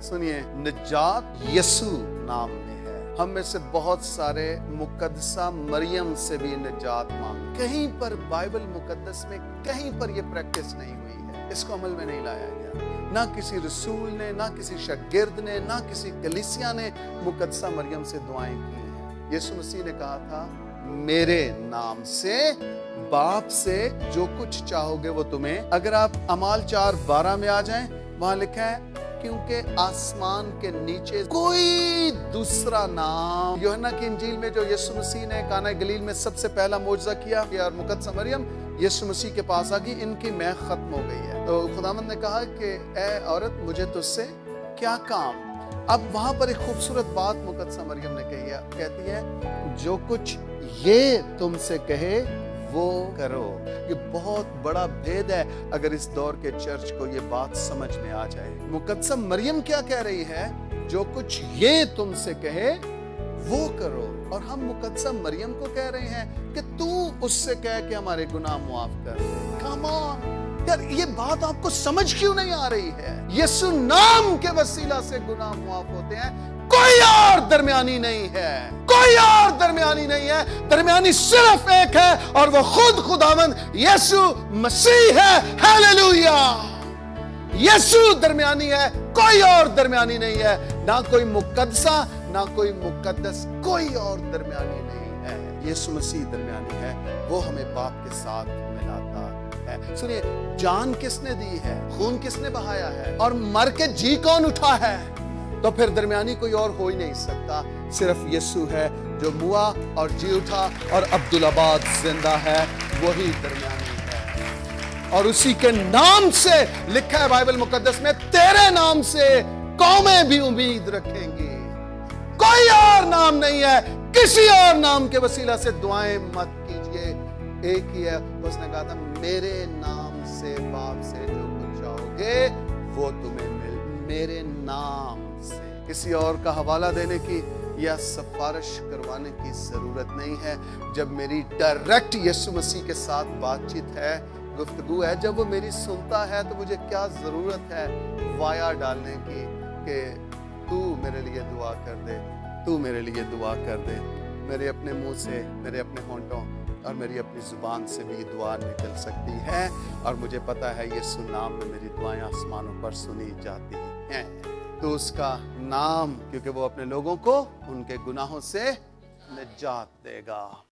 सुनिए, निजात यीशु नाम में है। हम में से बहुत सारे मुकद्दसा मरियम से भी निजात मांग। कहीं पर बाइबल मुकद्दस में कहीं पर ये प्रैक्टिस नहीं हुई है, इसको अमल में नहीं लाया गया। ना किसी रसूल ने, ना किसी शागिर्द ने, ना किसी कलीसिया ने मुकद्दसा मरियम से दुआएं की हैं। यीशु मसीह ने कहा था, मेरे नाम से बाप से जो कुछ चाहोगे वो तुम्हें। अगर आप अमाल 4:12 में आ जाएं, वहां लिखा है, क्योंकि आसमान के नीचे कोई दूसरा नाम। यूहन्ना की इंजील में जो यीशु मसीह ने काना गलील में सबसे पहला मोजज़ा किया, और मुकद्दसा मरियम यीशु मसीह के पास आ गई, इनकी मैं खत्म हो गई है। तो खुदावंद ने कहा कि ए औरत, मुझे तुझसे क्या काम। अब वहां पर एक खूबसूरत बात मुकद्दसा मरियम ने कही है, कहती है, जो कुछ ये तुमसे कहे वो करो। ये बहुत बड़ा भेद है अगर इस दौर के चर्च को ये बात समझ में आ जाए। मुकद्दसा मरियम क्या कह रही है? जो कुछ ये तुमसे कहे वो करो। और हम मुकद्दसा मरियम को कह रहे हैं कि तू उससे कह के हमारे गुनाह मुआफ कर दे। कम ऑन यार, ये बात आपको समझ क्यों नहीं आ रही है? यीशु नाम के वसीला से गुनाह मुआफ होते हैं, कोई और दरमियानी नहीं है, कोई और दरमियानी नहीं है। दरमियानी सिर्फ एक है और वो खुद खुदावंद यीशु मसीह है। हालेलुया! यीशु दरमियानी है, कोई और दरमियानी नहीं है। ना कोई मुकद्दसा, ना कोई मुकद्दस, कोई और दरमियानी नहीं है। यीशु मसीह दरमियानी है, वो हमें बाप के साथ मिलाता है। सुनिए, जान किसने दी है? खून किसने बहाया है? और मर के जी कौन उठा है? तो फिर दरमियानी कोई और हो ही नहीं सकता। सिर्फ यीशु है जो मुआ और जी उठा और अब्दुल्लाबाद जिंदा है, वही दरमियानी है। और उसी के नाम से लिखा है बाइबल मुकद्दस में, तेरे नाम से कौमें भी उम्मीद रखेंगी। कोई और नाम नहीं है, किसी और नाम के वसीला से दुआएं मत कीजिए। एक ही है, उसने कहा था, मेरे नाम से बाप से जो कुछ चाहोगे वो तुम्हें मिल। मेरे नाम से किसी और का हवाला देने की या सिफारिश करवाने की जरूरत नहीं है। जब मेरी डायरेक्ट यीशु मसीह के साथ बातचीत है, गुफ्तगू है, जब वो मेरी सुनता है, तो मुझे क्या जरूरत है वाया डालने की कि तू मेरे लिए दुआ कर दे, तू मेरे लिए दुआ कर दे। मेरे अपने मुंह से, मेरे अपने होंठों और मेरी अपनी जुबान से भी दुआ निकल सकती है। और मुझे पता है यीशु नाम में मेरी दुआएं आसमानों पर सुनी जाती हैं। तो उसका नाम, क्योंकि वो अपने लोगों को उनके गुनाहों से निजात देगा।